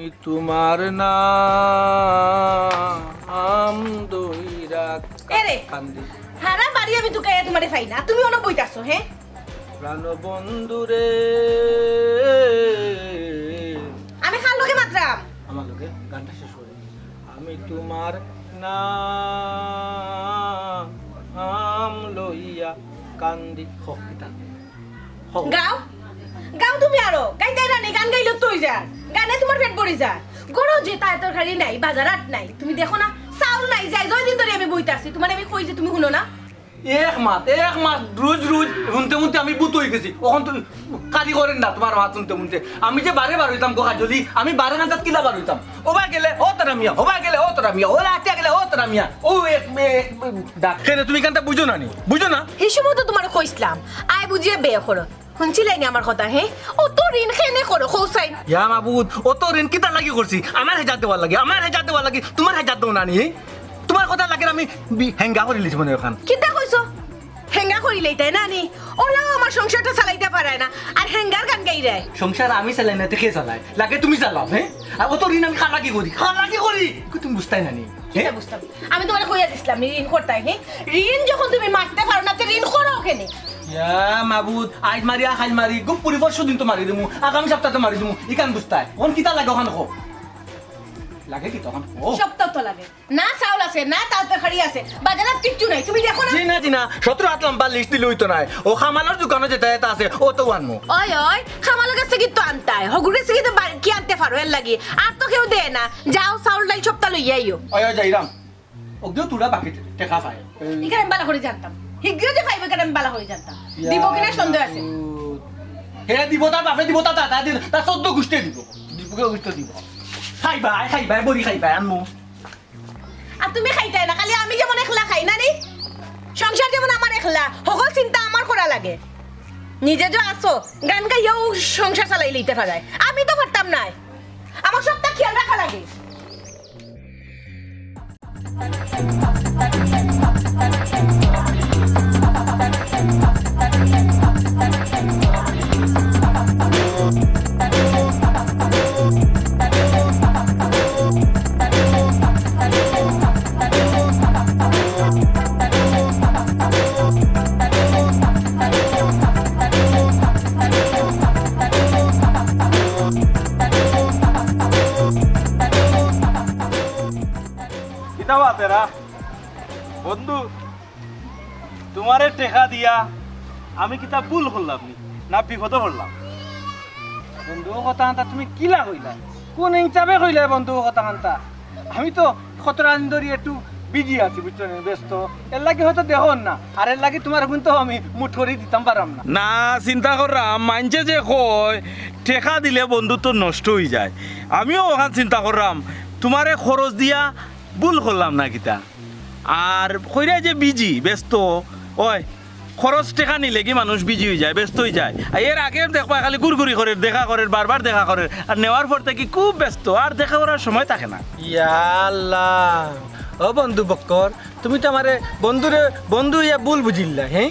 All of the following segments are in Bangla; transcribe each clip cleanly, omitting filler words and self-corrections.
আমি তোমার নাম দইরা কান্দি হারা বাড়ি আমি তোকে তোমারে পাই না তুমি অনেক বইতাছো হ্যাঁ প্রাণ বন্ধুরে আমি খাল লোকে মাত্রাম আমার লোকে গানটা শেষ করে আমি তোমার নাম লইয়া কান্দি হকিতা গাও গাও তুমি আরো গাইতে রানি গান গাইলো তুই যা গানে তোমার পেট ভরে যা গরো যে তাই তরকারি নাই বাজার আট নাই তুমি দেখো না চাউল নাই যাই দুই দিন ধরে আমি বইতাছি তোমার আমি কই যে তুমি শুনো না এক মাস রোজ শুনতে শুনতে আমি বুত হয়ে গেছি ওখান তুমি কালি করেন না তোমার মাত শুনতে শুনতে আমি যে বারে বার হইতাম গো কাজলি আমি 12 ঘন্টা কিলা বার হইতাম ওবা গেলে ও তোরা মিয়া ওবা গেলে ও তোরা মিয়া ও রাতে গেলে ও তোরা মিয়া ও এক ডাক কেনে তুমি কানটা বুঝো না নি বুঝো না এই সময় তো তোমার কইছিলাম আই বুঝিয়ে বে করো শুনছিলাই নি আমার কথা হ্যাঁ ও তো ঋণ খেনে করো খোসাই ইয়া মাবুদ ও তো ঋণ কিতা লাগি করছি আমার হেজাত দেওয়ার লাগে তোমার হেজাত দাও না নি তোমার কথা লাগে আমি হেঙ্গা করে লিছি মনে ওখান কিতা কইছো হেঙ্গা করিলেই তাই না নি ওলাও আমার সংসারটা চালাইতে পারে না আর হেঙ্গার গান গাই রে সংসার আমি চালাই না কে চালাই লাগে তুমি চালাও হ্যাঁ আর ও তো ঋণ আমি খালাকি করি তুমি বুঝতাই না নি কিতা বুঝতাম আমি তোমারে কইয়া দিছিলাম ঋণ করতাই হ্যাঁ ঋণ যখন তুমি মারতে পারো না তে ঋণ করো কেনে ইয়া মাবুদ আজ মারি আজ মারি গুপ পরিবর্ষ দিন তো মারি দিমু আগামী সপ্তাহে মারি দিমু ইকান বুঝতাই কোন কিতা লাগে ওখান খো লাগে কি তখন ও সপ্তাহ তো লাগে না চাউল আছে না তাও তরকারি আছে বাজারে কিচ্ছু নাই তুমি দেখো না জি না 17 হাত লম্বা লিস্ট দিলে হইতো নাই ও খামালার দোকানে যেটা এটা আছে ও তো আনমু ওই খামালের কাছে কি তো আনতাই হগুরে সে কি তো কি আনতে পারো এর লাগি আর তো কেউ দেয় না যাও চাউল ডাল সপ্তাহ লইয়া আইও ওই যাইরাম ওগিও তুলা বাকি টাকা পায় ইখানে বালা করে জানতাম হিগিও যে পাইবে কেন আমি বালা করে জানতাম দিব কিনা সন্দেহ আছে হে দিব তার বাপে দিব তা তা দিন তা 14 গুষ্টি দিব দিবকে গুষ্টি দিব খাইবা বড়ি খাইবা আনমু আর তুমি খাইতাই না খালি আমি যেমন একলা খাই না নি সংসার যেমন আমার একলা সকল চিন্তা আমার করা লাগে নিজে যে আসো গান গাইয়াও সংসার চালাই লইতে পারায় আমি তো পারতাম না আমার সবটা খেয়াল রাখা লাগে তেরা বন্ধু তোমারে টেকা দিয়া আমি কিতা ভুল করলাম না বিপদ করলাম বন্ধু কথা আনতা তুমি কিলা কইলা কোন হিসাবে কইলা বন্ধু কথা আনতা আমি তো 17 দিন ধরে একটু বিজি আছি বুঝছো না ব্যস্ত এর লাগি হয়তো দেখুন না আর এর লাগি তোমার কিন্তু আমি মুঠ করে দিতাম পারাম না না চিন্তা করলাম মানছে যে কয় টেকা দিলে বন্ধুত্ব নষ্ট হয়ে যায় আমিও ওখান চিন্তা করলাম তোমারে খরচ দিয়া ভুল করলাম না কিতা আর কইরা যে বিজি ব্যস্ত ওই খরচ টেকা নিলে কি মানুষ বিজি হয়ে যায় ব্যস্ত হয়ে যায় এর আগে দেখবা খালি গুড়গুড়ি করে দেখা করে বারবার দেখা করে আর নেওয়ার পর থেকে খুব ব্যস্ত আর দেখা করার সময় থাকে না ইয়া আল্লাহ ও বন্ধু বক্কর তুমি তো আমারে বন্ধু ইয়া ভুল বুঝিলা হ্যাঁ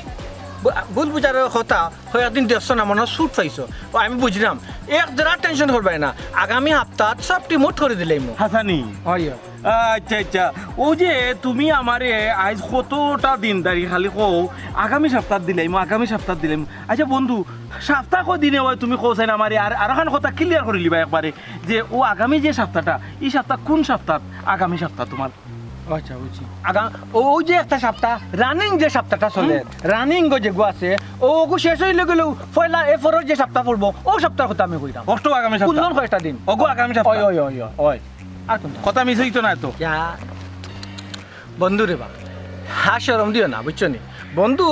ভুল বুঝার কথা হয় একদিন দেখছো না মনে সুট পাইছো ও আমি বুঝলাম এক জরা টেনশন করবাই না আগামী সপ্তাহ সবটি মোট করে দিলাই মো হাসানি হয় আচ্ছা ও যে তুমি আমারে আজ কতটা দিন দাঁড়িয়ে খালি কও আগামী সপ্তাহ দিলাম আচ্ছা বন্ধু সপ্তাহ দিনে হয় তুমি কৌছাই না আমারে আর এখন কথা ক্লিয়ার করে লিবা একবারে যে ও আগামী যে সপ্তাহটা এই সপ্তাহ কোন সপ্তাহ আগামী সপ্তাহ তোমার আচ্ছা বুঝছি ওই যে একটা সপ্তাহ রানিং যে সপ্তাহটা চলে রানিং যেগু আছে ওগু শেষ হইলে গেলেও পয়লা এরপরের যে সপ্তাহ পড়বো ও সপ্তাহ কথা আমি কইতাম কষ্ট আগামী সপ্তাহ কোন কয়টা দিন ওগো আগামী সপ্তাহ ওই আর কোন কথা মিস হইতো না তো বন্ধু রে বা হা শরম দিও না বুঝছো নি বন্ধু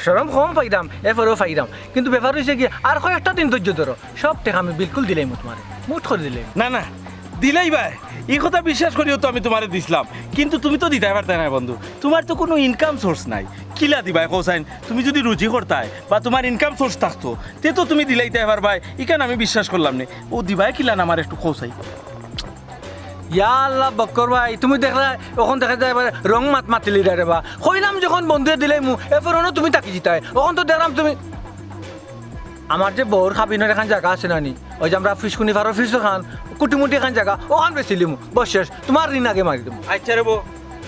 শরম কম পাইতাম এরপরেও পাইতাম কিন্তু ব্যাপার হয়েছে কি আর কয়েকটা দিন ধৈর্য ধরো সব টাকা আমি বিলকুল দিলাই তোমার মুঠ করে দিলাই না দিলাই ভাই এই কথা বিশ্বাস করিও তো আমি তোমারে দিছিলাম কিন্তু তুমি তো দিতে পারতে না বন্ধু তোমার তো কোনো ইনকাম সোর্স নাই কিলা দিবাই কোসাইন তুমি যদি রুজি করতাই বা তোমার ইনকাম সোর্স থাকতো তে তো তুমি দিলাইতে পারবাই ইকান আমি বিশ্বাস করলাম না ও দিবাই কিলা না আমার একটু কোসাই ইয়া আল্লাহ বক্কর ভাই তুমি দেখলা ওখান দেখা যায় রং মাতিলি রে বা কইলাম যখন বন্ধুয়ে দিলাই মু এরপর তুমি তাকি জিতাই ওখান তো দেখলাম তুমি আমার যে বউর খাবিনের এখান জায়গা আছে নানি ওই যে আমরা ফিসকুনি ফারো ফিস খান কুটিমুটি এখান জায়গা ওখান বেছিলিম বস শেষ তোমার ঋণ আগে মারি দেবো আচ্ছা রে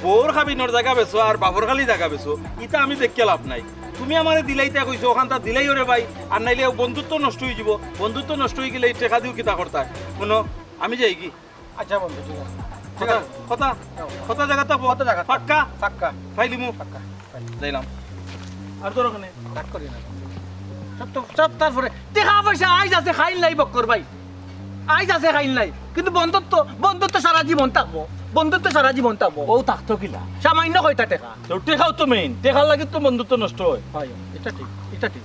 বউর খাবিনোর জায়গা বেছো আর বাবর খালি জায়গা বেছো ইটা আমি দেখতে লাভ নাই তুমি আমারে দিলাইতে কইছো ওখান তা দিলাই ওরে ভাই আর নাইলে বন্ধুত্ব নষ্ট হয়ে যাব বন্ধুত্ব নষ্ট হয়ে গেলে এই টাকা দিও কিতা করতে শুনো আমি যাই কি আচ্ছা বন্ধু ঠিক আছে কথা কথা কথা জায়গা তো কত জায়গা পাক্কা পাক্কা ফাইলিমু পাক্কা যাইলাম আর তোর ওখানে রাগ করি না সব তো সব তারপরে দেখা পয়সা আইজ আছে খাইল নাই বক্কর ভাই আইজ আছে খাইল নাই কিন্তু বন্ধুত্ব সারা জীবন থাকবো বন্ধুত্ব সারা জীবন থাকবো ও থাকতো কিলা সামান্য কয়টা টাকা তোর টেকাও তো মেইন টেকার লাগে তো বন্ধুত্ব নষ্ট হয় হয় এটা ঠিক এটা ঠিক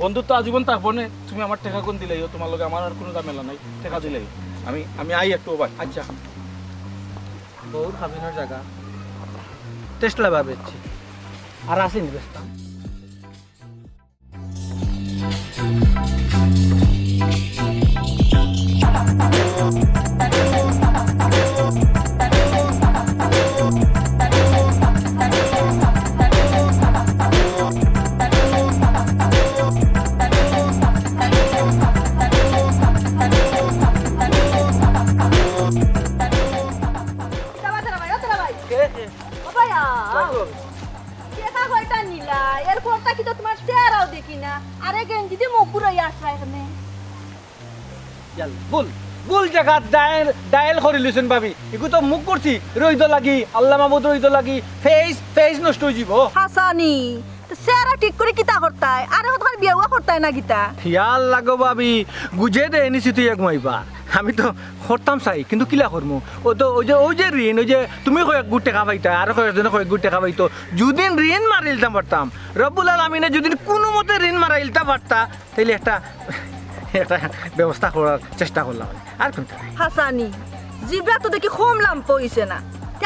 বন্ধুত্ব আজীবন থাকবো না তুমি আমার টাকা কোন দিলাইও তোমার লগে আমার আর কোনো ঝামেলা নাই টাকা দিলাই আমি আই একটু ভাই আচ্ছা বউর খাবিনের জায়গা টেস্ট লাভার বেচছি আর আসেনি বেচতাম ভুল জায়গা ডায়াল করে লিছেন ভাবি এগু তো মুখ করছি রইদ লাগি আল্লাহ মাহমুদ রইদ লাগি ফেস নষ্ট হয়ে যাব হাসানি সেরা ঠিক করে কিতা করতায় আরে তোমার বিয়াও করতায় না গীতা খেয়াল লাগো ভাবি গুজে দে নিছি তুই এক মাইবা আমি তো করতাম চাই কিন্তু কিলা করমু ও তো ওই যে ঋণ ওই যে তুমি কয়েক গুট টাকা পাইতা আর কয়েকজনে কয়েক গুট টাকা পাইতো যদিন ঋণ মারিলতাম পারতাম রব্বুল আলামিনে যদি কোনো মতে ঋণ মারাইলতা পারতা তাইলে একটা ব্যবস্থা করার চেষ্টা করলাম আর কোনটা হাসানি জিবরা তো দেখি কমলাম পইছে না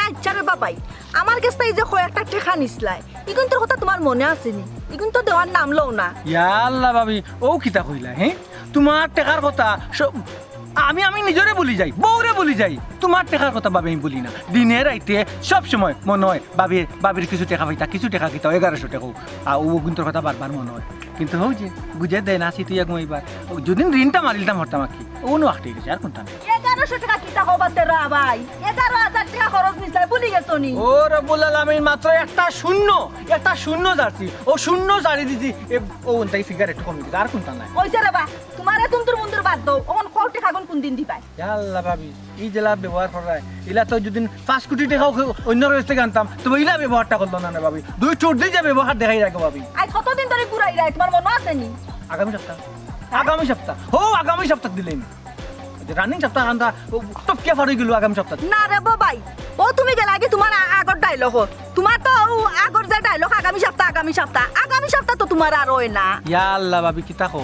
আচ্ছারে বাবাই আমার কাছে এই যে কয়েকটা টেকা নিসলাই ইগুন তোর কথা তোমার মনে আসেনি ইগুন তো দেওয়ার নাম লও না ইয়াল্লা ভাবি ও কিতা কইলা হ্যাঁ তোমার টাকার কথা আমি নিজরে বলি যাই বউরে বলি যাই তোমার টাকার কথা ভাবি আমি বলি না দিনে রাইতে সব সময় মনে হয় বাবির কিছু টাকা পাইতা কিছু টাকা কিতা 1100 টাকা ও কিন্তু কথা বারবার মনে হয় কিন্তু হও যে বুঝে দেয় না তুই এক মইবার যদি ঋণটা মারিলতাম হরতাম কি ও আটকে গেছে আর কোনটা 1100 টাকা কিতা হবা তেরা ভাই 11000 টাকা খরচ নিছাই ভুলি গেছো নি ও রব্বুল আলামিন মাত্র একটা শূন্য যাচ্ছি ও শূন্য জারি দিছি ও ওনটাই ফিগার একটু কমে দিছে আর কোনটা নাই ওইছে রে বা তোমারে তুমতুর মুন্দুর বাদ দাও ওন কত টাকা কোন দিন দিবাই আল্লাহ ভাবি এই জেলা ব্যবহার করায় ইলা তো যদি 5 কোটি টাকা অন্য রয়েছে থেকে আনতাম তবে ইলা ব্যবহারটা করলো না ভাবি দুই চোর দিয়ে যে ব্যবহার দেখাই রাখো ভাবি আজ কতদিন ধরে ঘুরাই রাই তোমার মনে আছে নি আগামী সপ্তাহ দিলেন রানিং সপ্তাহ আন্দা টপকে ফাড়ি গেল আগামী সপ্তাহ না রে বাবাই ও তুমি গেলে আগে তোমার আগর ডায়লগ তোমার তো আগর যে ডায়লগ আগামী সপ্তাহ তো তোমার আর হয় না ইয়া আল্লাহ ভাবি কি তাকো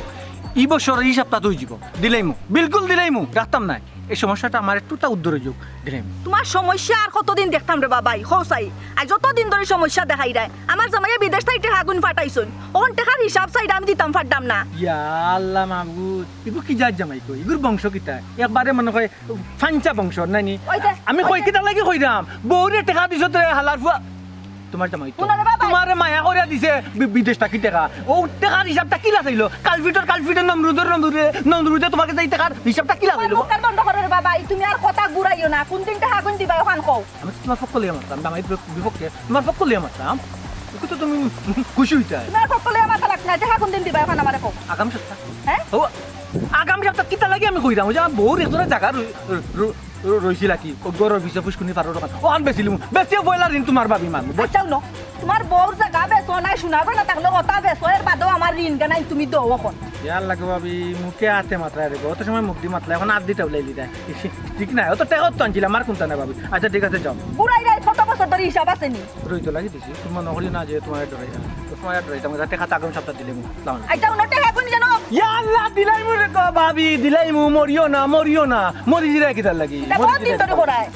এই বছর এই সপ্তাহ তুই যাব দিলাইমু বিলকুল দিলাইমু রাখতাম না এই সমস্যাটা আমার একটুটা উদ্ধার যোগ দিলাইমু তোমার সমস্যা আর কতদিন দেখতাম রে বাবাই হোসাই আর যতদিন ধরে সমস্যা দেখাই রায় আমার জামাইয়া বিদেশ থেকে আগুন ফাটাইছুন ওন টাকার হিসাব চাই আমি দিতাম ফাটতাম না ইয়া আল্লাহ মাহবুব ইগু কি জাত জামাই কই ইগুর বংশ কিতা একবারে মনে হয় ফাঞ্চা বংশ নানি আমি কই কিতা লাগি কইরাম বউরে টাকা দিছ তো হালার ফুয়া তোমার জামাই তো তোমার মায়া করে দিছে বিদেশ টাকি টাকা ও টাকার হিসাবটা কি লাগাইলো কালফিটার নমরুদে তোমাকে এই টাকার হিসাবটা কি লাগাইলো মুখের বন্ধ করে রে বাবা তুমি আর কথা ঘুরাইও না কোন দিন টাকা কোন দিবা ওখান কও আমি তোমার পক্ষলে মারতাম জামাই বিপক্ষে তোমার পক্ষলে মারতাম একটু তো তুমি খুশি হইতা তোমার পক্ষলে মাথা লাগ না টাকা কোন দিন দিবা ওখান আমারে কও আগামী সপ্তাহ হ্যাঁ ও আগামী সপ্তাহ কিতা লাগি আমি কইরাম যে বহুত একটা জায়গা রইছিল কি গরর বিষ পুষ্কুনি পারো দোকান ও আন বেচিলিম বেচিও বইলা ঋণ তোমার ভাবি মানবো বাচ্চাও ন তোমার বউর জায়গা বেচো নাই শোনাবে না তাহলে কথা বেচো এর বাদেও আমার ঋণ কেনাই তুমি দো এখন ইয়ার লাগে ভাবি মুখে হাতে মাত্রা রে অত সময় মুখ দি মাতলা এখন আর দিতে উলাইলি দেয় ঠিক নাই ও তো টাকা তো আনছিলাম আর কোনটা না ভাবি আচ্ছা ঠিক আছে যাও বুড়াই রাই কত বছর ধরে হিসাব আছে নি রই তো লাগি দিছি তোমার নহলি না যে তোমার ডরাই তোমার ডরাই তোমার টাকা আগামী সপ্তাহ দিলে লাও না আইতা উনো টাকা কোন জানো ইয়া আল্লাহ দিলাইমু রে ভাবি দিলাইমু মরিও না মরি দিরা কি তার লাগি বহুত দিন ধরে ঘোরায়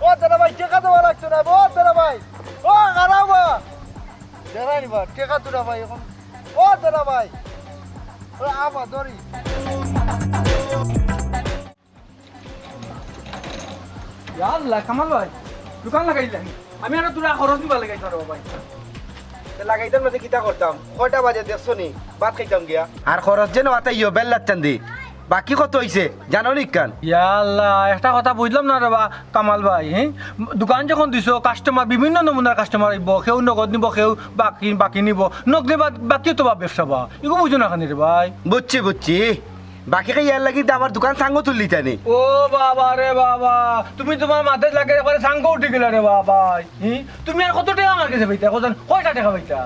ও তেরা ভাই টাকা দেওয়া লাগছে না ও তেরা ভাই ও গারাবা দেখাই বা টাকা তোরা ভাই এখন ও তেরা ভাই ও আবা দরি ইয়া আল্লাহ কামাল ভাই দোকান লাগাই দিলাম আমি আর তোরা খরচ দিবা লাগাই ধরো ভাই লাগাইতাম না কিতা করতাম কয়টা বাজে দেখছো নি ভাত খাইতাম গিয়া আর খরচ যেন আতাইও বেল্লার চান্দি বাকি কত হইছে জানো নি কান ইয়াল্লাহ একটা কথা বুঝলাম না রে বা কামাল ভাই হ্যাঁ দোকান যখন দিছো কাস্টমার বিভিন্ন নমুনার কাস্টমার আইব কেউ নগদ নিব কেউ বাকি নিব নগদে বাকি তো বা ব্যবসা বা এগুলো বুঝো না খানি রে ভাই বুঝছি বাকি খাই ইয়ার লাগি আমার দোকান সাঙ্গ তুললি তানি ও বাবা রে বাবা তুমি তোমার মাথায় লাগে একবারে সাঙ্গ উঠে গেলে রে বাবা তুমি আর কত টাকা আমার কাছে পাইতা কোথায় কয়টা টাকা পাইতা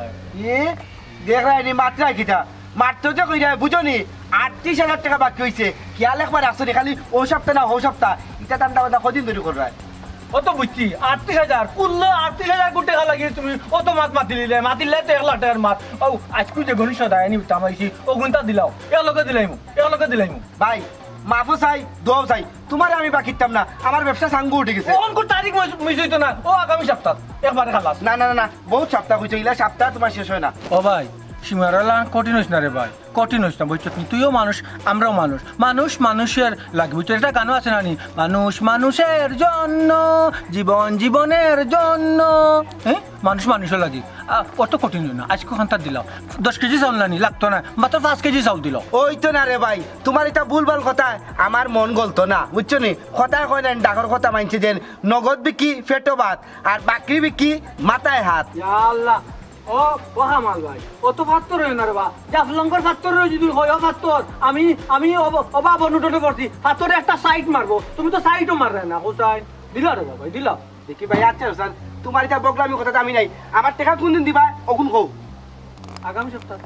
দেখ রাইনি মাত্রা কিতা মাত্র যে কইরা বুঝো নি 38,000 টাকা বাকি হইছে কিয়াল একবার আসছে খালি ও সপ্তাহ না ও সপ্তাহ ইটা দান্দা কথা কদিন ধরে করবা অত বুঝছি 38,000 কুল্লো 38,000 কোটি টাকা লাগিয়ে তুমি অত মাতিলে তো 1 লাখ টাকার মাত ও আজকে যে ঘনিষ্ঠ দায় নি তামাইছি ও গুনটা দিলাও এক লগে দিলাইমু ভাই মাফু চাই দোও চাই তোমার আমি বাকিতাম না আমার ব্যবসা সাঙ্গ উঠে গেছে কোন কোন তারিখ মিস হইতো না ও আগামী সপ্তাহ একবারে খালাস না বহুত সপ্তাহ হইছে ইলা সপ্তাহ তোমার শেষ হয় না ও ভাই সীমারালা কঠিন হইস না রে ভাই কঠিন হইস না বুঝছো তুইও মানুষ আমরাও মানুষ মানুষের লাগে বুঝছো এটা গানও আছে না নি মানুষ মানুষের জন্য জীবনের জন্য হ্যাঁ মানুষের লাগে কত কঠিন না আজকে খান্তার দিলাম 10 কেজি চাউল নানি লাগতো না মাত্র 5 কেজি চাউল দিল ওই তো না রে ভাই তোমার এটা ভুলভাল কথা আমার মন গলতো না বুঝছো নি কথা কয় না ডাকর কথা মানছে যে নগদ বিকি ফেটো ভাত আর বাকরি বিকি মাথায় হাত আল্লাহ ও কামাল ভাই অত ফাত্তর হয় না রে বা জাফলঙ্কর ফাত্তর যদি হয় ফাত্তর আমি অবা বনুটনে পড়ছি ফাত্তরে একটা সাইড মারবো তুমি তো সাইডও মারবে না কোথায় দিলা রে ভাই দিলা দেখি ভাই আচ্ছা হোসেন তোমার এটা বগলামি কথা আমি নাই আমার টাকা কোন দিন দিবা ওগুন কও আগামী সপ্তাহ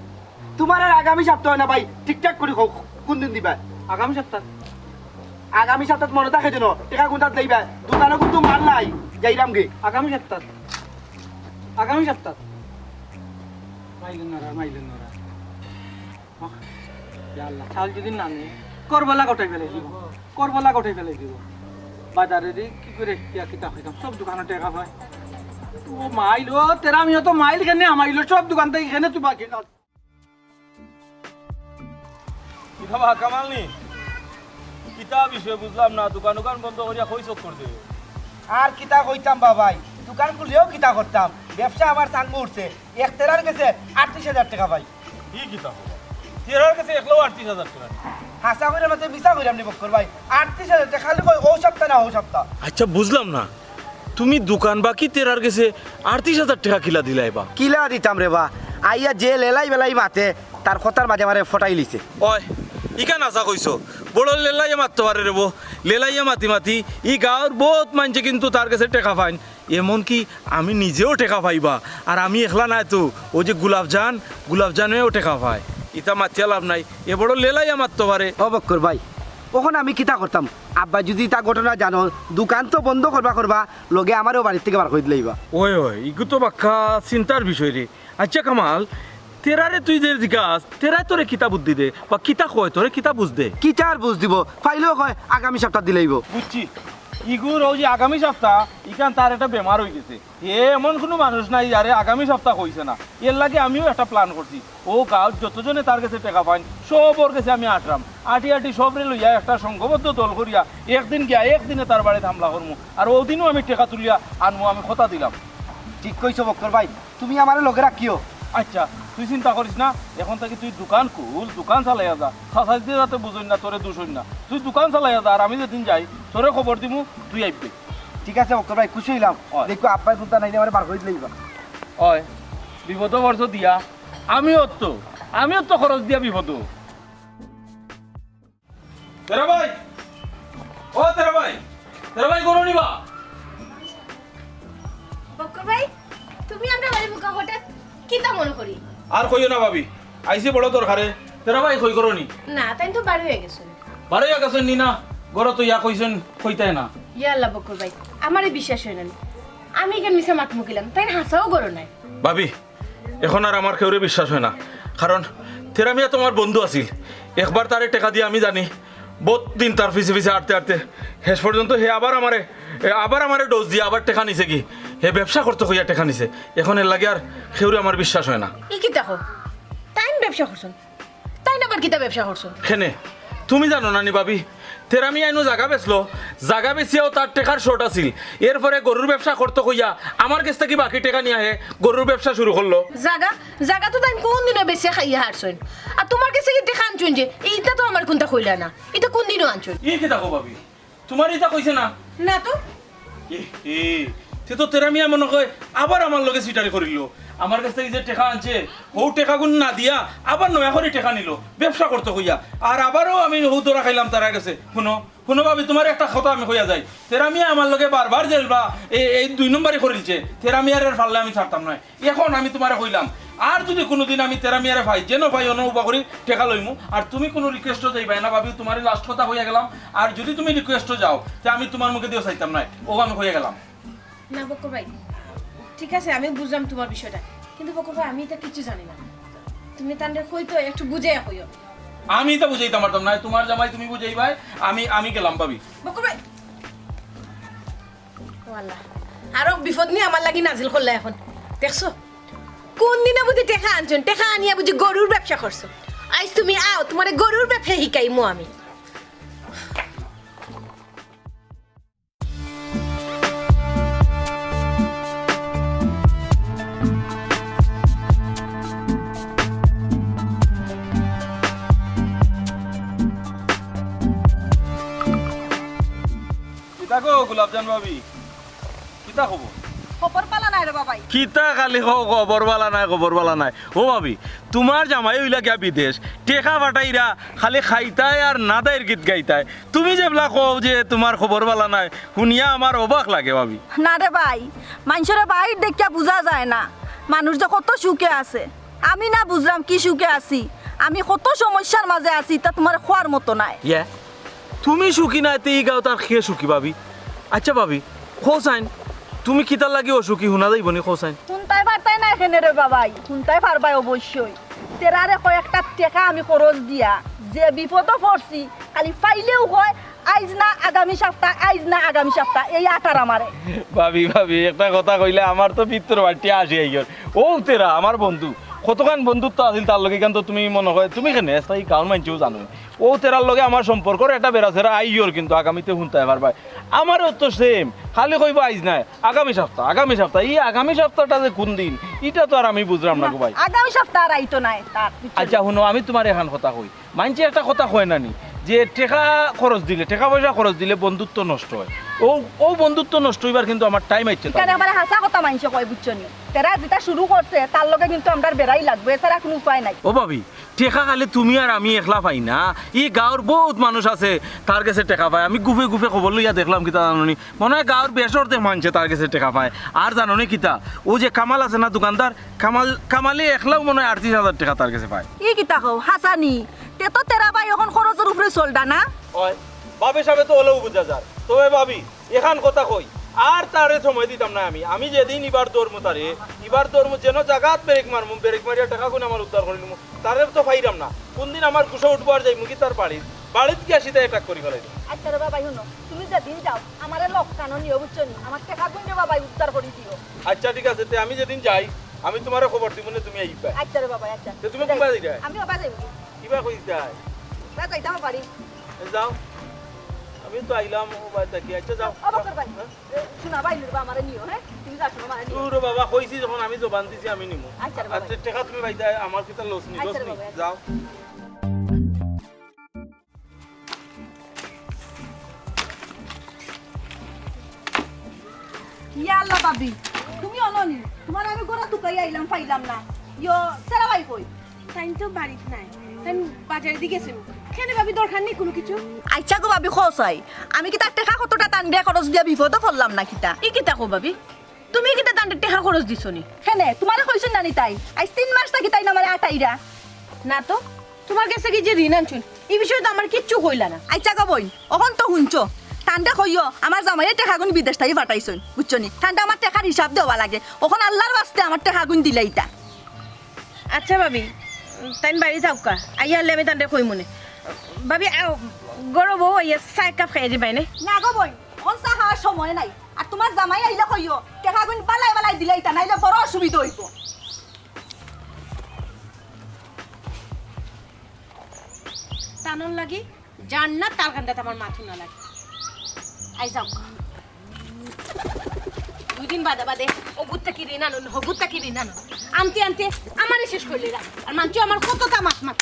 তোমার আর আগামী সপ্তাহ না ভাই ঠিকঠাক করে কও কোন দিন দিবা আগামী সপ্তাহ মনে থাকে যেন টাকা কোনটা দিবা দোকানে কিন্তু মাল নাই যাইরাম গে আগামী সপ্তাহ মাইলেন না আল্লাহ চাল যদি না নেই করবলা গোটাই ফেলাই দিব বাজারে দি কি করে কিতা খাইতাম সব দোকানে টাকা পাই ও মাইল ও তেরা মিয়া তো মাইল কেনে আমাইলো সব দোকান থেকে এখানে তুই বাকি না বাবা কামাল নি কিতা বিষয় বুঝলাম না দোকান বন্ধ করিয়া কই চোখ করে দেবে আর কিতা কইতাম বাবাই দোকান খুলেও কিতা করতাম ব্যবসা আমার সাঙ্গ উঠছে এক তেরার গেছে 38,000 টাকা ভাই কি কিতা তেরার কাছে একলো 38,000 টাকা হাসা করে মতে মিছা কইরাম নি বক্কর ভাই 38,000 টাকা খালি কই ও সপ্তাহ না ও সপ্তাহ আচ্ছা বুঝলাম না তুমি দোকান বাকি তেরার গেছে 38,000 টাকা কিলা দিলাইবা কিলা দিতাম রে বা আইয়া যে লেলাই বেলাই মাতে তার কথার মাঝে মারে ফটাই লিছে ওই ইকান আশা কইছো বড় লেলাইয়া মারতে পারে রে লেলাইয়া মাতি ই গাঁৱৰ বহুত মানছে কিন্তু তার কাছে টেকা পাইন এমনকি আমি নিজেও টেকা পাইবা আর আমি একলা নাই তো ও যে গুলাবজানেও টেকা পায় ইটা মাতিয়া লাভ নাই এ বড় লেলাইয়া মারতে পারে ও বক্কর ভাই ওখানে আমি কিতা করতাম আব্বা যদি তা ঘটনা জানো দোকান তো বন্ধ করবা লগে আমারও বাড়ির থেকে বার করে দিলাইবা ওই ইগু তো বাক্কা চিন্তার বিষয় রে আচ্ছা কামাল তেরারে তুই যে জিজ্ঞাস তেরা তোরে কিতা বুদ্ধি দে বা কিতা কয় তোরে কিতা বুঝ দে কিতা আর বুঝ দিব ফাইলেও কয় আগামী সপ্তাহ দিলাইব বুঝছি ইগুর ওই যে আগামী সপ্তাহ ইখান তার একটা বেমার হয়ে গেছে এমন কোনো মানুষ নাই যারে আগামী সপ্তাহ কইছে না এর লাগে আমিও একটা প্ল্যান করছি ও গাঁৱত যতজনে তার কাছে টাকা পাইন সবর কাছে আমি আটরাম আটি সবরে লইয়া একটা সংঘবদ্ধ দল করিয়া একদিন গিয়া একদিনে তার বাড়িতে হামলা করমু আর ওদিনও আমি টাকা তুলিয়া আনমু আমি কথা দিলাম ঠিক কইছো বক্কর ভাই তুমি আমার লগে রাখিও আচ্ছা তুই চিন্তা করিস না এখন থেকে তুই দোকান খুল দোকান চালাইয়া যা সাসাই দিয়ে যাতে বুঝুন না তোরে দুশোন না তুই দোকান চালাইয়া যা আর আমি যেদিন যাই তোরে খবর দিমু তুই আইবি ঠিক আছে বক্কর ভাই খুশি হইলাম দেখো আব্বাই চিন্তা নাই আমার বার করে দিলাইবা হয় বিপদ খরচ দিয়া আমিও তো খরচ দিয়া বিপদ তেরা ভাই করো নিবা বক্কর ভাই তুমি আমরা বাড়ি মুকা হঠাৎ কিতা মনে করি আর কইও না ভাবি আইসি বড় দরকারে তেরা ভাই কই করো নি না তাই তো বাড়ি হয়ে গেছে বারোয়া গেছেন নি না গড় তো ইয়া কইছেন কইতাই না ইয়া আল্লাহ বক্কর ভাই আমারই বিশ্বাস হয় না আমি কেন মিছা মাত মুকিলাম তাই হাসাও করো নাই ভাবি এখন আর আমার কেউরে বিশ্বাস হয় না কারণ তেরা মিয়া তোমার বন্ধু আছিল একবার তারে টাকা দিয়ে আমি জানি বহুত দিন তার পিছে আটতে শেষ পর্যন্ত হে আবার আমারে ডোজ দিয়ে আবার টাকা নিছে কি হে ব্যবসা করতে হইয়া টাকা নিছে এখন এর লাগে আর কেউরে আমার বিশ্বাস হয় না ই কি দেখো তাই ব্যবসা করছুন তাই না আবার কিতা ব্যবসা করছুন খেনে তুমি জানো না নি ভাবি তেরামি আইনো জায়গা বেচলো, জায়গা বেচিয়াও তার টেকার শর্ট আছিল, এরপরে গরুর ব্যবসা করতে কইয়া আমার কাছ থেকে বাকি টেকা নিয়ে আহে গরুর ব্যবসা শুরু করলো। জাগা তো তাই কোন দিনে বেশি খাইয়া হারছুন, আর তোমার কাছে কি টেকা আনছুন যে এইটা তো আমার কোনটা কইলা না, এটা কোন দিনও আনছুন? ই কি দেখো ভাবি, তোমার এটা কইছে না? না তো সে তো তেরামিয়া মনে হয় আবার আমার লগে সিটারি করিল, আমার কাছ থেকে যে টেকা আনছে ও টেকাগুন না দিয়া আবার নয়া করে টেকা নিল ব্যবসা করতে হইয়া, আর আবারও আমি হৌ দরা খাইলাম তারা গেছে। শুনো শুনো ভাবি, তোমার একটা কথা আমি কইয়া যাই, তেরামিয়া আমার লগে বারবার জেলবা এই 2 নম্বরই করিলছে, তেরামিয়ার ফাললে আমি ছাড়তাম নয়। এখন আমি তোমারে কইলাম, আর যদি কোনোদিন আমি তেরামিয়ারে ভাই যেন ভাই অনুভব করি টেকা লইমু, আর তুমি কোনো রিকোয়েস্টও যাইবাই না ভাবি, তোমার লাস্ট কথা হইয়া গেলাম। আর যদি তুমি রিকোয়েস্টও যাও তা আমি তোমার মুখে দিয়েও চাইতাম নয়, ও আমি হইয়া গেলাম। না বকর ভাই, ঠিক আছে আমি বুঝলাম তোমার বিষয়টা, কিন্তু বকর ভাই আমি এটা কিছু জানি না, তুমি তান্ডে কইতো একটু বুঝাইয়া কইও। আমি তো বুঝাইতে পারতাম না, তোমার জামাই তুমি বুঝাইবাই, আমি গেলাম ভাবি। বকর ভাই ও আল্লাহ, আরো বিপদ নিয়ে আমার লাগি নাজিল করলে এখন। দেখছো কোন দিনে বুঝি টেকা আনছুন, টেকা আনিয়া বুঝি গরুর ব্যবসা করছো। আজ তুমি আও, তোমার গরুর ব্যবসা শিকাইমু আমি। দেখো গোলাপজান ভাবি, কিতা খবর? খবর পালা নাই রে বাবাই। কিতা খালি খবর বালা নাই, খবর বালা নাই। ও ভাবি, তোমার জামাই হইলা গিয়া বিদেশ, টেকা ফাটাইরা খালি খাইতায় আর নাদাইর গীত গাইতায়, তুমি যেবলা কও যে তোমার খবর বালা নাই, শুনিয়া আমার অবাক লাগে ভাবি। না রে ভাই, মানুষের বাহির দেখিয়া বোঝা যায় না মানুষ যে কত সুখে আছে। আমি না বুঝলাম কি সুখে আছি, আমি কত সমস্যার মাঝে আছি, তা তোমার খোয়ার মতো নাই। ইয়া তুমি সুখী নাই তে ই গাও তার খেয়ে সুখী ভাবি। আচ্ছা ভাবি, খোসাইন তুমি কিতার লাগি অসুখী শুনা যাইব নি? খোসাইন শুনতাই পারতাই না এখানে রে বাবাই, শুনতাই পারবাই অবশ্যই। তেরারে কয়েকটা টাকা আমি খরচ দিয়া যে বিপদও পড়ছি, খালি পাইলেও হয় আইজ না আগামী সপ্তাহ, আইজ না আগামী সপ্তাহ, এই আটার আমারে। ভাবি ভাবি একটা কথা কইলে আমার তো পিত্তর বাড়িতে আসি আইগর। ও তেরা আমার বন্ধু, কতখান বন্ধুত্ব আছিল তার লগে, কিন্তু তুমি মনে হয় তুমি কেন এই গাঁর মানছেও জানো। ও তেরার লগে আমার সম্পর্কর একটা বেড়াছেরা আইয়র, কিন্তু আগামীতে শুনতে পারবা। আমারও তো সেম, খালি কইব আইজ নাই আগামী সপ্তাহ, আগামী সপ্তাহ। এই আগামী সপ্তাহটা যে কোন দিন এটা তো আর আমি বুঝলাম না গো ভাই। আগামী সপ্তাহ আর আইতো নাই তার। আচ্ছা শুনো, আমি তোমার এখন কথা কই, মানছি একটা কথা কয় নানি যে টাকা খরচ দিলে, টাকা পয়সা খরচ দিলে বন্ধুত্ব নষ্ট হয়। ও বন্ধুত্ব নষ্ট হইবার কিন্তু আমার টাইম আইছে। কারণ আমার হাসা কথা মানছে কয় বুঝছো নি, তেরা যেটা শুরু করছে তার লগে কিন্তু আমরা বেড়াই লাগবে, এছাড়া কোনো উপায় নাই। ও ভাবি, টেকা খালি তুমি আর আমি একলা পাই না, ই গাঁৱৰ বহুত মানুষ আছে তার কাছে টেকা পায়। আমি গুফে গুফে খবর লইয়া দেখলাম কিতা জানি, মনে হয় গাঁৱৰ বেসরতে মানছে তার কাছে টেকা পায়। আর জানো নি কিতা, ও যে কামাল আছে না দোকানদার, কামালি একলাও মনে হয় 38,000 টাকা তার কাছে পায়। ই কিতা কও হাসানি, তে তো তেরা ভাই এখন খরচের উপরে চলডা না। হয় ভাবি সাহেব তো হলেও বুঝা যায়। তবে ভাবি এখান কথা কই, আর তারে সময় দিতাম না আমি যেদিন ইবার দৌড়মু তারে, ইবার দৌড়মু যেন জায়গাত ব্রেক মারমু, ব্রেক মারিয়া টাকা কোন আমার উদ্ধার করে নিমু, তারে তো পাইরাম না। কোন দিন আমার কুশো উঠবো আর যাইমু কি তার বাড়িত গিয়া সিধা অ্যাটাক করি ফেলাই। আচ্ছা রে বাবাই শুনো, তুমি যেদিন যাও আমারে লোক কানো নিও বুঝছো নি, আমার টাকা গুঞ্জে বাবাই উদ্ধার করে দিও। আচ্ছা ঠিক আছে, তে আমি যেদিন যাই আমি তোমারে খবর দিব না, তুমি আইবা। আচ্ছা রে বাবাই আচ্ছা। তে তুমি কোনবা যাইরা? আমি বাবা যাইব, কিবা কইছ যাই? বা যাইতাম পারি। যাও, আমি তো আইলাম ও বাড়িতে কি। আচ্ছা যাও। অবকর ভাই শোনা ভাই নিবা আমারে নিও, হ্যাঁ তুমি যাও শোনা আমারে নিও। তোর বাবা কইছি যখন আমি জবান দিছি আমি নিমু। আচ্ছা রে বাবা। আচ্ছা টাকা তুমি বাইদা আমার কিতা লস নি, আচ্ছা রে বাবা, আচ্ছা। যাও। ইয়া আল্লাহ বাবি, তুমি অননি তোমার আমি গোরা তুকাই আইলাম পাইলাম না। ইয়ো তেরা ভাই কই? টাইম তো বাড়িতে নাই, টাইম বাজারে দিকে গেছে। কেন ভাবি দরকার নেই কোনো কিছু? আচ্ছা গো বাবি খোসাই, আমি কি তার টাকা কতটা টান দিয়া খরচ দিয়া বিপদে পড়লাম না কিতা? ই কিতা কো ভাবি, তুমি কিতা তান্ডে টেকা খরচ দিছো নি? হেনে তোমারে কইছেন নানি তাই আজ 3 মাস থাকি তাই না আমারে আটাইরা। না তো, তোমার কাছে কি যে ঋণ আনছুন এই বিষয়ে তো আমার কিচ্ছু কইলা না। আচ্ছা গো বই অখন তো শুনছো, ঠান্ডা কইও আমার জামাইয়ে টাকা গুণ বিদেশ থেকে পাঠাইছুন বুঝছো নি, ঠান্ডা আমার টাকার হিসাব দেওয়া লাগে, ওখন আল্লাহর বাস্তে আমার টাকা গুণ দিলে ইটা। আচ্ছা ভাবি, তাই বাড়ি যাও কা, আইয়া হলে আমি তান্ডে কই মনে। ভাবি গরো বউ আইয়া চাই কাপ খাই দিবাই নে? না গো বই ওখন চা খাওয়ার সময় নাই, আর তোমার জামাই আইলে কইও টাকা গুণ বালাই বালাই দিলে ইটা, নাইলে বড় অসুবিধা হইব। টানন লাগি জান্নাত তার কান্দাতে আমার মাথা না লাগে আই যাও 2 দিন বাদে বাদে অগুত্তা কি রিনা নন হগুত্তা কি রিনা নন আনতে আনতে আমারে শেষ করলে আর মানছো আমার কতটা মাছ মাছ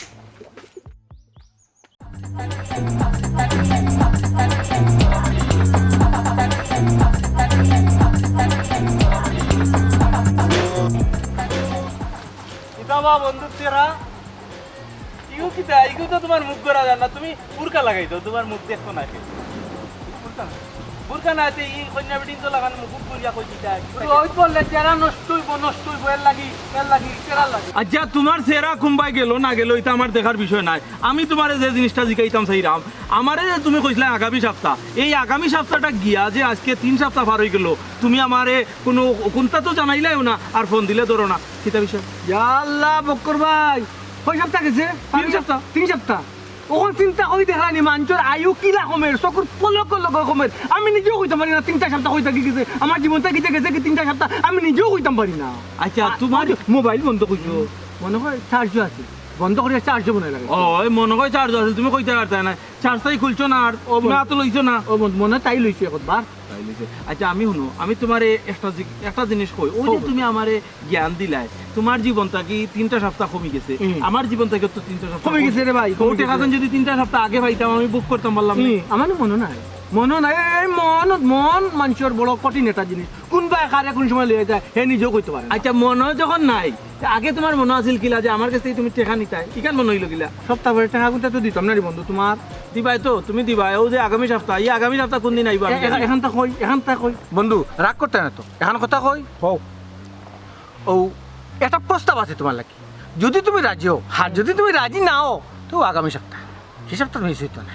কিতাবা বন্ধু তেরা ইউ কিতা ইগু তো তোমার মুখ করা যায় না তুমি বুরকা লাগাই দাও তোমার মুখ দেখো না কে বুরকা না তে ই কন্যা বিডিন তো লাগানো মুখ বুরিয়া কই দিতা ওই বললে তেরা নষ্ট হইব এর লাগি তেরা লাগি আচ্ছা তোমার সেরা কুম্বাই গেল না গেল এটা আমার দেখার বিষয় নাই আমি তোমারে যে জিনিসটা জিকাইতাম সেইরাম আমারে যে তুমি কইছিলে আগামী সপ্তাহ এই আগামী সপ্তাহটা গিয়া যে আজকে 3 সপ্তাহ পার হয়ে গেল তুমি আমারে কোনো কোনটা তো জানাইলাইও না আর ফোন দিলে ধরো না কিতা বিষয় ইয়া আল্লাহ বক্কর ভাই কয় সপ্তাহ গেছে 3 সপ্তাহ ওখন চিন্তা করি দেখানি মানুষের আয়ু কিলা কমের চকুর পলক কমের আমি নিজেও কইতাম পারি না 3টা সপ্তাহ হয়ে থাকি গেছে আমার জীবনটা গিয়ে গেছে কি 3টা সপ্তাহ আমি নিজেও কইতাম পারি না আচ্ছা তোমার মোবাইল বন্ধ করছো মনে হয় চার্জও আছে বন্ধ করে চার্জও মনে লাগে ওই মনে হয় চার্জ আছে তুমি কইতে পারতা না চার্জটাই খুলছো না আর না তো লইছো না ও বন্ধু মনে হয় তাই লইছে একবার আচ্ছা আমি শুনো আমি তোমারে একটা জিনিস কই ওই যে তুমি আমারে জ্ঞান দিলাই তোমার জীবনটা কি 3টা সপ্তাহ কমে গেছে আমার জীবনটা কি তো 3টা সপ্তাহ কমে গেছে রে ভাই ও টাকা যদি 3টা সপ্তাহ আগে পাইতাম আমি বুক করতাম বললাম আমার মনে নাই এই মন মানুষের বড় কঠিন একটা জিনিস কোনবা একারে কোন সময় লয়ে যায় হে নিজেও কইতে পারে আচ্ছা মনে যখন নাই আগে তোমার মনে আছিল কিলা যে আমার কাছ থেকে তুমি টাকা নিতাই ইকান মনে হইল কিলা সপ্তাহ পরে টাকা কোনটা তো দিতাম না রে বন্ধু তোমার দিবাই তো তুমি দিবাই ও যে আগামী সপ্তাহ আগামী সপ্তাহ কোন দিন আইবা এখন তা কই বন্ধু রাগ করতে না তো এখন কথা কই হও ও একটা প্রস্তাব আছে তোমার লাগি যদি তুমি রাজি হও আর যদি তুমি রাজি না হও তো আগামী সপ্তাহ সেই সপ্তাহ মিস হইতো না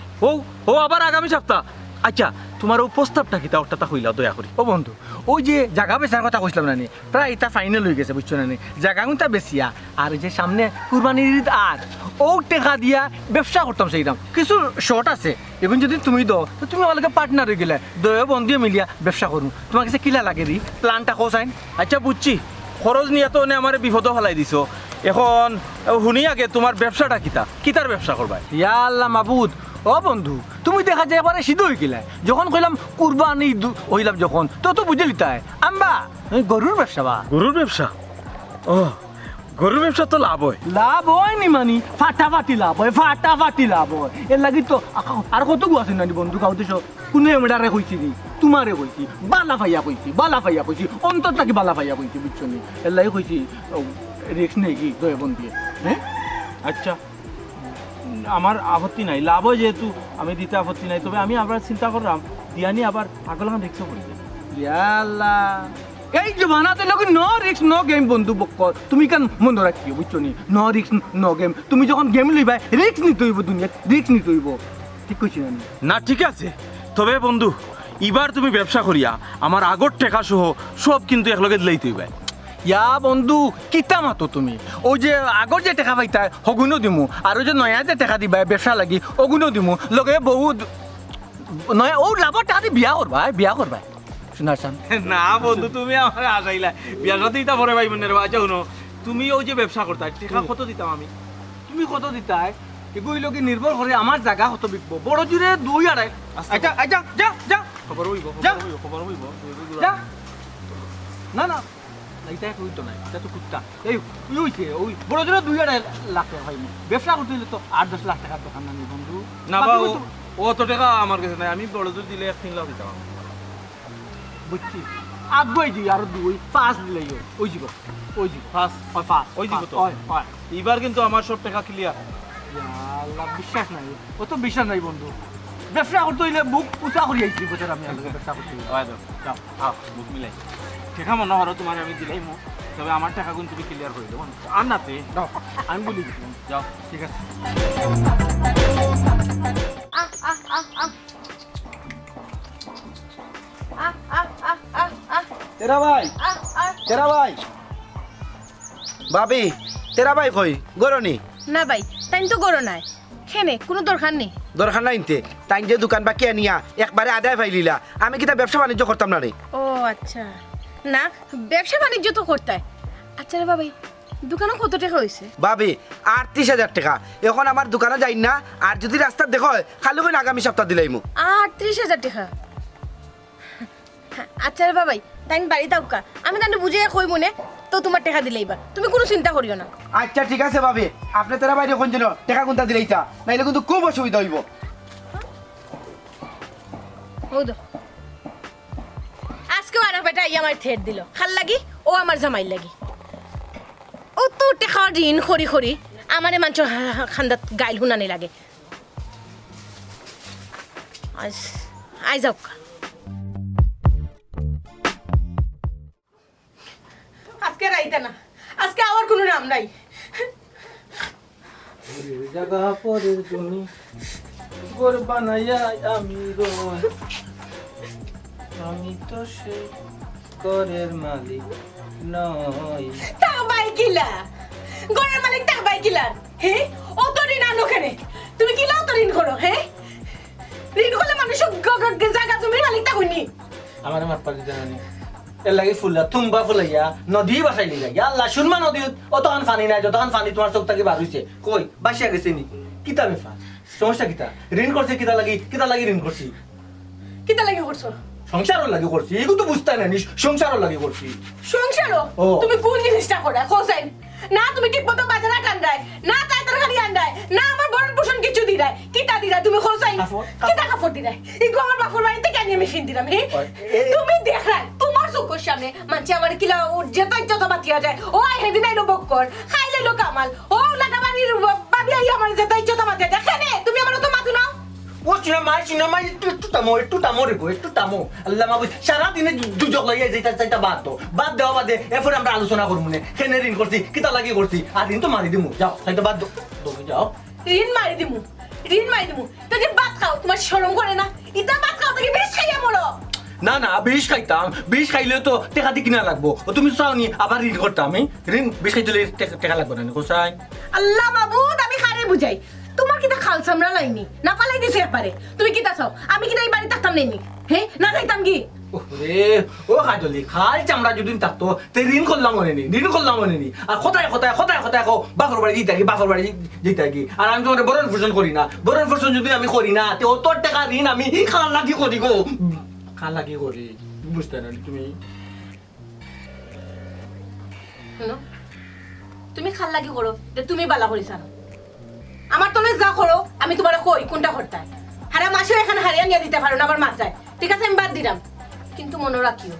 ও আবার আগামী সপ্তাহ আচ্ছা তোমার ও প্রস্তাবটা কি তা ওটা হইলা দয়া করি ও বন্ধু ওই যে জায়গা বেচার কথা কইছিলাম না প্রায় এটা ফাইনাল হয়ে গেছে বুঝছো না জায়গা কোনটা বেচিয়া আর যে সামনে কুরবানির ঈদ আর ও টাকা দিয়া ব্যবসা করতাম সেইরাম কিছু শর্ট আছে এখন যদি তুমি দাও তো তুমি আমাকে পার্টনার হয়ে গেলে দয়া বন্ধুয়ে মিলিয়া ব্যবসা করুন তোমার কাছে কিলা লাগে রি প্ল্যানটা কোসাইন আচ্ছা বুঝছি খরচ নিয়ে তো আমার বিপদ ফেলাই দিছো এখন শুনি আগে তোমার ব্যবসাটা কিতার ব্যবসা করবা ইয়া আল্লাহ মাবুদ ও বন্ধু তুমি দেখা যায় এবারে সিদ্ধ হয়ে গেলে যখন কইলাম কুরবানি হইলাম যখন তো বুঝলি তাই আম্বা গরুর ব্যবসা বা গরুর ব্যবসা ও গরুর ব্যবসা তো লাভ হয় নি মানি ফাটাফাটি লাভ হয় এর লাগি তো আর কত গু আছে না বন্ধু কাউ দেশ কোনে মেডারে কইছি নি তোমারে কইছি বালা ভাইয়া কইছি অন্তর থাকি বালা ভাইয়া কইছি বুঝছো নি এর লাগি কইছি রিস্ক নেই কি দয়া বন্ধু হ্যাঁ আচ্ছা আমার আপত্তি নাই লাভ হয় যেহেতু আমি দিতে আপত্তি নাই তবে আমি আবার চিন্তা করলাম দিয়ানি আবার আগল রিক্সও করি ইয়াল্লা এই জমানাতে লোক নো রিস্ক নো গেম বন্ধু বক্কর তুমি কেন মনে রাখিও বুঝছো নি নো রিস্ক নো গেম তুমি যখন গেম লইবা রিস্ক নিতে হইব দুনিয়া রিস্ক নিতে হইব ঠিক কইছি না ঠিক আছে তবে বন্ধু এবার তুমি ব্যবসা করিয়া আমার আগর টাকা সহ সব কিন্তু একলগে দিলেই তুই ইয়া বন্ধু কিতা মাতো তুমি ওই যে আগর যে টাকা পাইতা হগুনও দিমু আর ওই যে নয়া যে টাকা দিবা ব্যবসা লাগি অগুনও দিমু লগে বহুত নয়া ও লাভর টাকা দিয়ে বিয়া করবা শোনার চান না বন্ধু তুমি আমার আসাইলা বিয়া সাথে দিতা পরে ভাই মনে আচ্ছা শুনো তুমি ওই যে ব্যবসা করতা টাকা কত দিতাম আমি তুমি কত দিতাই এগুলো কি নির্ভর করে আমার জায়গা কত বিকবো বড় জুড়ে 2.5 আচ্ছা আচ্ছা যা খবর হইব যা না এইটা কইতো না এটা তো কুত্তা এই হইছে ওই বড় জোরে 2.5 লাখ টাকা হয়নি ব্যবসা করতে হলে তো 8-10 লাখ টাকার দোকান না বন্ধু না বা ও তো টাকা আমার কাছে নাই আমি বড় জোর দিলে 1-3 লাখ দিতাম বুঝছি আগুই দি আর 2-5 দিলেই ওই দিব ফার্স্ট ওই দিব তো হয় এবার কিন্তু আমার সব টাকা ক্লিয়ার আল্লাহ বিশ্বাস নাই ও তো বিশ্বাস নাই বন্ধু ব্যবসা করতে হইলে বুক উঁচা করি আইছি বছর আমি ব্যবসা করতে যাও বুক মিলাই টাকা মনে হলো তোমার আমি দিলাই তবে আমার টাকা কিন্তু তুমি ক্লিয়ার করে দেবো আর নাতে দাও আমি বলি যাও ঠিক আছে তেরা ভাই ভাবি তেরা ভাই কই গরনি না ভাই তাই তো গরো নাই খেনে কোনো দরকার নেই দরকার নাই নিতে তাই যে দোকান বাকি আনিয়া একবারে আদায় ফাইলিলা আমি কিতা ব্যবসা বাণিজ্য করতাম না রে ও আচ্ছা না ব্যবসা বাণিজ্য তো করতে আচ্ছা রে বাবাই দোকানে কত টাকা হয়েছে? ভাবি 38,000 টাকা। এখন আমার দোকানে যাই না, আর যদি রাস্তা দেখো খালি করে আগামী সপ্তাহ দিলাইমু। 38,000 টাকা। আচ্ছা রে বাবাই, তাই বাড়ি তাউকা আমি তাহলে বুঝে কই মনে তো তোমার টাকা দিলেইবা, তুমি কোনো চিন্তা করিও না। আচ্ছা ঠিক আছে ভাবি, আপনি তারা বাইরে কোন জন্য টাকা কোনটা দিলাইতা, নাইলে কিন্তু খুব অসুবিধা হইব। আজকেও আর বেটা আমার থেট দিল, খাল লাগি ও আমার জামাই লাগি। ও তো টাকা ঋণ খড়ি খড়ি আমারে মাঞ্চ খান্দাত গাইল হুনানি লাগে। আই যাও আজকে রাইতে না, আজকে আমার কোনো নাম নাই। জায়গা পরে তুমি গোর বানাইয়া আমি রই, আমি তো সে ঘরের মালিক নই। তাবাই কিলা ঘরের মালিক তাবাই কিলা, হে ও তো ঋণ আনো কেন? তুমি কিলা তো ঋণ করো? হে ঋণ করলে মানুষ জায়গা জমির মালিক তা হইনি। আমার মাত পালি জানি এর লাগে ফুলা তুমবা ফুলাইয়া নদী বাসাইলি যায় আল্লাহ শুনমা নদী অতখান পানি নাই, যতখান পানি তোমার চোখ থেকে বার হইছে কই বাসিয়া গেছে নি কিতা ব্যাপার সমস্যা কিতা? ঋণ করছে কিতা লাগি ঋণ করছি? কিতা লাগে করছো? সংসারও লাগে করছি, এগুলো তো বুঝতে না সংসারও লাগে করছি। সংসারও? ও। তুমি কোন জিনিসটা করে খোঁজাই না? তুমি ঠিক মতো বাজারে আন্ডায় না, তাই তরকারি আন্ডায় না, আমার বরণ পোষণ কিছু দিদাই কিতা দিদা তুমি খোঁজাই কিতা কাপড় দিদাই এগো আমার বাপর বাড়িতে কেন আমি ফিন দিলাম? হে তুমি দেখাই তোমার চোখের সামনে মানছে আমার কিলা যেতাই যত বাতিয়া যায় ও হেদিন আইলো বক্কর খাইলে লো কামাল ও লাগা বাড়ির বাবি আই আমার যেতাই যত বাতিয়া যায় কেন তুমি আমার তো মাথু নাও? ও চিনামাই একটু টামো রে গো, একটু টামো আল্লাহ মাবুদ সারাদিনে দুজক লইয়া যেটা বাদ দেওয়া বাদে এরপরে আমরা আলোচনা করবো না কেন ঋণ করছি কিতা লাগি করছি, আর ঋণ তো মারি দিমু যাও সাইটা বাদ তুমি যাও। ঋণ মারি দিমু তো যে ভাত খাও তোমার শরম করে না? ইতা ভাত খাও তুমি বিষ খাইয়া মরো। না না বিষ খাইতাম, বিষ খাইলে তো টাকা দিয়ে কিনা লাগবো, ও তুমি চাওনি আবার ঋণ করতাম আমি ঋণ বিষ খাইতে টাকা লাগবো না কোসাই। আল্লাহ মাবুদ আমি খারে বুঝাই তোমার কিটা খাল চামড়া লাইনি না পালাই দিছে একবারে, তুমি কিটা চাও আমি কিনা এই বাড়ি থাকতাম নাইনি? হে না খাইতাম কি? ওরে ও কাজলি খাল চামড়া যদি থাকতো তে ঋণ করলাম মনে নি আর কোথায় কো বাপর বাড়ি দিতে কি আর আমি তোমার বরণ পোষণ করি না, বরণ পোষণ যদি আমি করি না তে ও তোর টাকা ঋণ আমি খাল লাগি করি গো, খাল লাগি করি বুঝতে না তুমি? শুনো তুমি খাল লাগি করো তুমি বালা করিস না, আমার তুমি যা করো আমি তোমার কই কোনটা করতে হারা মাসে এখানে হারিয়ে নিয়ে দিতে পারো না আবার মাথায়, ঠিক আছে আমি বাদ দিলাম, কিন্তু মনে রাখিও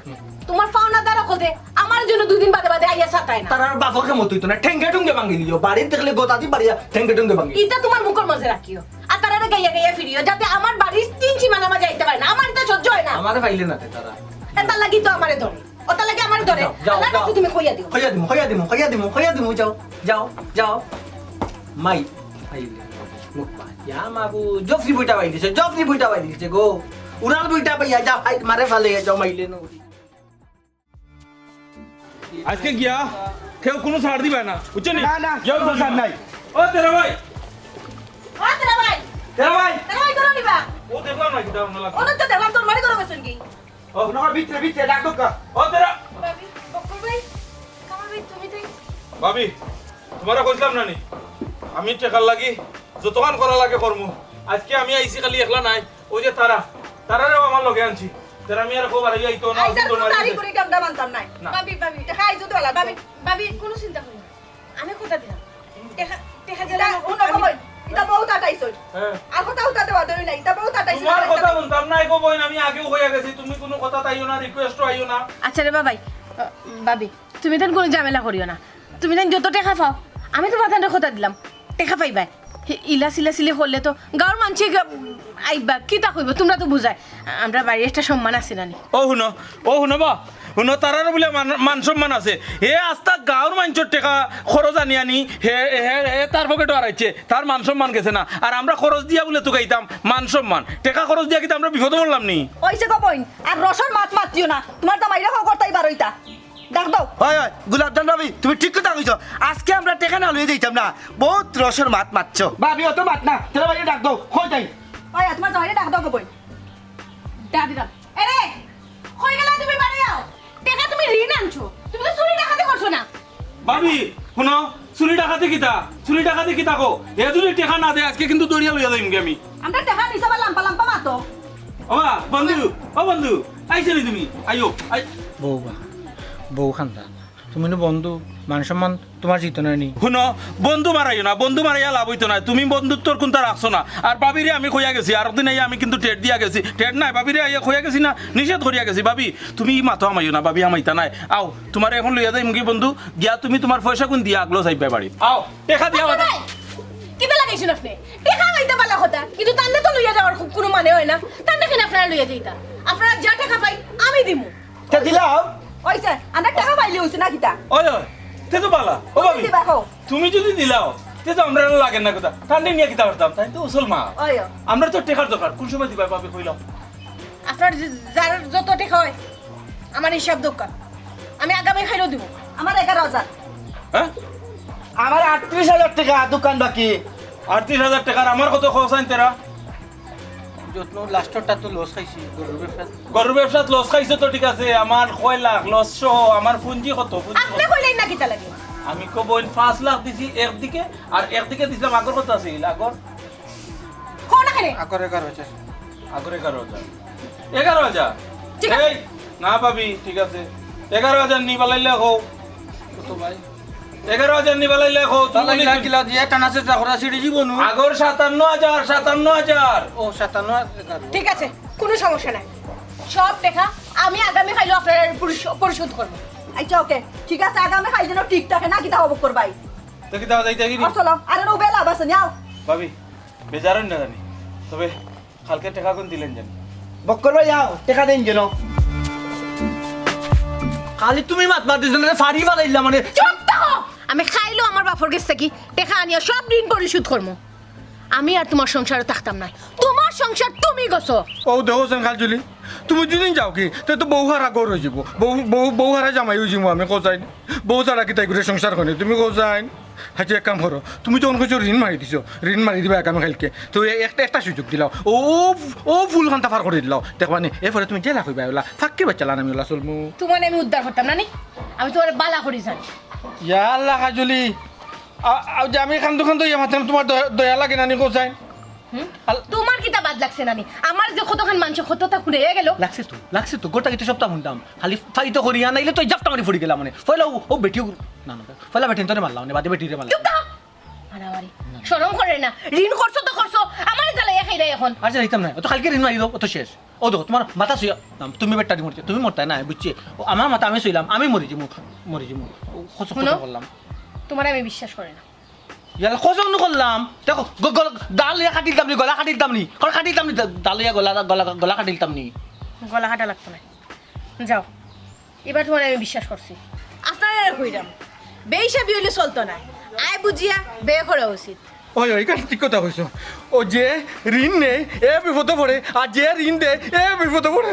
তোমার পাওনা দ্বারা কোদে আমার জন্য দুদিন বাদে বাদে আইয়া সাতায় না। তার বাপকে মত হইতো না ঠেঙ্গে টুঙ্গে ভাঙি দিও, বাড়ির দেখলে গোতাদি বাড়িয়া ঠেঙ্গে টুঙ্গে ভাঙি। এটা তোমার মুখের মাঝে রাখিও আর তারা গাইয়া ফিরিও যাতে আমার বাড়ির 3 সীমানা মাঝে আইতে পারে না, আমার এটা সহ্য হয় না। আমারে পাইলে না তারা এটা লাগি তো আমারে ধরে ওটা লাগে আমারে ধরে আল্লাহ কাছে তুমি কইয়া দিও। কইয়া দিমু যাও মাই পাইলে মুখ পা ইয়া মাবু জফরি বইটা পাই দিছে গো উড়াল বইটা পাইয়া যাও হাইট মারে ফালে যাও মাইলে না আজকে গিয়া কেউ কোনো ছাড় দিবে না বুঝছো নি? না না কেউ কোনো ছাড় নাই। ও তেরা ভাই ও তেরা ভাই করো নিবা ও দেখলাম না কিটা মনে লাগছে। ওটা তো দেখলাম তোর বাড়ি করো গেছেন কি? ও না ভিতরে ডাক দোকা। ও তেরা ভাবি বকর ভাই কামাল ভাই তুমি তাই ভাবি তোমারা কইছিলাম না নি আমি টাকার লাগি যতখান করা লাগে করমু, আজকে আমি আইছি খালি একলা নাই, ওই যে তারারেও আমার লগে আনছি, তারা আমি আর খবর আইয়া আইতো না আইজার তো কোনো মারি তারিখ করে কি আমরা মানতাম নাই। না। ভাবি টাকা আইজো তো আলা ভাবি ভাবি কোনো চিন্তা করি না আমি কথা দিলাম দেখা এটা দিলাম উনো কই এটা বহুত আটাইছ। হ্যাঁ আর কথা উঠাতে বাদই নাই এটা বহুত আটাইছ। তোমার কথা বলতাম না গো বইন, আমি আগেও হইয়া গেছি, তুমি কোনো কথা তাইও না, রিকোয়েস্টও আইও না। আচ্ছা রে বাবাই ভাবি তুমি তেন কোনো ঝামেলা করিও না, তুমি তেন যত টাকা পাও আমি তো বাতানটা কথা দিলাম টাকা পাইবাই, ইলা সিলি করলে তো গাঁর মানছি আইবা কিতা কইব তোমরা তো বুঝাই আমরা বাড়ির একটা সম্মান আছে নানি। ও শুনো বা শুনো তারার বলে মান সম্মান আছে, হে আস্তা গাঁর মানুষের টাকা খরচ আনি হে তার পকেটও হারাইছে, তার মান সম্মান গেছে না, আর আমরা খরচ দিয়া বলে তো গাইতাম মান সম্মান, টাকা খরচ দিয়া কিন্তু আমরা বিপদ বললাম নি। ওইসে গো বইন আর রসর মাত মাতিও না, তোমার তো মাইরা খাও করতেই পারোইতা ডাক দাও। হয় গুলাবজান ভাবি তুমি ঠিক কথা কইছো, আজকে আমরা টাকা না লইয়া যাইতাম না, বহুত রসের মাত মারছো ভাবি অত মাত না, তেরা বাইরে ডাক দাও কই যাই। ওই তোমার জামাইরে ডাক দাও গো বইন। ডাক দিলাম এরে কই গেলা তুমি বাড়ি যাও টাকা তুমি ঋণ আনছো তুমি তো চুরি ডাকাতি করছো না। ভাবি শুনো চুরি ডাকাতি কিতা কো এ যদি টেকা না দেয় আজকে কিন্তু দড়িয়া লইয়া যাইমগে আমি আমরা টাকা নিছে বা লাম্পা লাম্পা মাতো ওবা বন্ধু আইছে নি তুমি আইও আই বউ খান্দা তুমি নো বন্ধু মান সম্মান তোমার জিত নাই নি শুনো বন্ধু মারাইও না বন্ধু মারাইয়া লাভ হইতো না তুমি বন্ধুত্বর কোনটা রাখছো না আর বাবিরে আমি কইয়া গেছি আর দিন আমি কিন্তু টেট দিয়া গেছি টেট নাই বাবিরে আইয়া কইয়া গেছি না নিষেধ করিয়া গেছি বাবি তুমি মাথা আমাইও না বাবি আমাইতা নাই আও তোমার এখন লইয়া যাই মুগি বন্ধু গিয়া তুমি তোমার পয়সা কোন দিয়া আগলো চাইবা বাড়ি আও টেকা দিয়া বাড়ি কিবা লাগাইছেন আপনি দেখা হইতে পালা কথা কিন্তু তান্নে তো লইয়া যাওয়ার কোনো মানে হয় না তান্নে কেন আপনারা লইয়া যাইতা আপনারা যা টাকা পাই আমি দিমু তে দিলাও ওইছে আমরা টাকা পাইলে হইছে না কিতা ওই তে তো বালা ও বাবি দিবা কও তুমি যদি দিলাও তে তো আমরা লাগে না কথা ঠান্ডে নিয়ে কিতা করতাম তাই তো উসল মা ওই আমরা তো টেকার দরকার কোন সময় দিবা বাবি কইলাম আপনার যার যত টাকা হয় আমার হিসাব দোকান আমি আগামী খাইরো দিব আমার 11,000 হ্যাঁ আমার 38,000 টাকা দোকান বাকি 38,000 টাকার আমার কত খরচ আইন তেরা যত্ন লাস্টরটা তো লস খাইছি গরুর ব্যবসা গরুর ব্যবসাত লস খাইছো তো ঠিক আছে আমার 6 লাখ লস সহ আমার পুঁজি কত আপনি কইলেন না কিতা লাগে আমি কো বইন 5 লাখ দিছি একদিকে আর একদিকে দিছিলাম আগর কত আছিল আগর কোন খানে আকরে কার হচ্ছে আগর 11,000 ঠিক আছে। এই না পাবি ঠিক আছে 11,000 নি বালাইলে হো তো ভাই 11,000 নি বালাইলে হো তাহলে ইলা কিলা দিয়ে টানাছে চাকরা সিঁড়ি জীবনু আগর 57,000 ও 57 ঠিক আছে কোনো সমস্যা নাই সব টাকা আমি আগামী খাইলো আপনার পরিশোধ করব আচ্ছা ওকে ঠিক আছে আগামী খাই যেন ঠিক থাকে না কিতা হবো করবাই তো কি দাও যাইতে গিরি চলো আরে নো বেলা বাসে নাও ভাবি বেজারেন না জানি তবে কালকে টাকা কোন দিলেন জানি বক্কর ভাই যাও টাকা দেন যেন খালি তুমি মাত মার দিছ না ফাড়ি বানাইলা মানে চুপ থাকো আমি খাইলো আমার বাপর কাছ থেকে টাকা আনিয়া সব ঋণ পরিশোধ করব আমি আর তোমার সংসারে থাকতাম না তোমার সংসার তুমি গছো ও দেখো সেন কাজলি তুমি যদি যাও কি তে তো বউ হারা গর হয়ে যাব বউ হারা জামাই হয়ে যাবো আমি কোথায় বউ ছাড়া কি তাই করে সংসার করে তুমি কোথায় হাজি এক কাম করো তুমি যখন কিছু ঋণ মারি দিছো ঋণ মারি দিবা একামে খাইলকে তো একটা সুযোগ দিলাও ও ফুল খান্তা ফার করে দিলাও দেখবা নি এরপরে তুমি জেলা কইবা ওলা ফাঁকি বাচ্চালা আমি ওলা চলমু তোমার আমি উদ্ধার করতাম না নি আমি তোমার বালা করি জানি ইয়া আল্লাহ কাজলি যে আমি খান্দু ইয়া মাতাম তোমার দয়া লাগে নানি কোথায় তোমার কিতা বাদ লাগছে নানি আমার যে কতখান মানুষ কতটা খুলে গেল লাগছে তো গোটা গীতে সপ্তাহ শুনতাম খালি ফাইতো করি আনাইলে তো জাপটা মারি ফুড়ি গেলাম মানে পয়লা ও বেটিও না না পয়লা বেটিন তোরে মারলাম না বাদে বেটিরে মারলাম চুপ থাকো মারামারি শরম করে না ঋণ করছো তো করছো আমার জ্বালাই খাই দেয় এখন আচ্ছা দিতাম না তো কালকে ঋণ মারি দাও তো শেষ ও দেখো তোমার মাথা শুয়া তুমি বেটারি মরছে তুমি মরতে না বুঝছি আমার মাথা আমি শুইলাম আমি মরি যাবো করলাম তোমার আমি বিশ্বাস করে না ইয়ার কজন করলাম দেখো ডাল ইয়া কাটি দিতাম নি গলা কাটি দিতাম নি কাটি দিতাম নি ডাল ইয়া গলা কাটি দিতাম নি গলা কাটা লাগতো না যাও এবার তোমার আমি বিশ্বাস করছি আপনারা কইরাম বেহিসাবি হইলে চলতো না আয় বুঝিয়া বে করা উচিত ওই এখানে ঠিক কথা কইছো ও যে ঋণ নেই এ বিপদে পড়ে আর যে ঋণ দেয় এ বিপদে পড়ে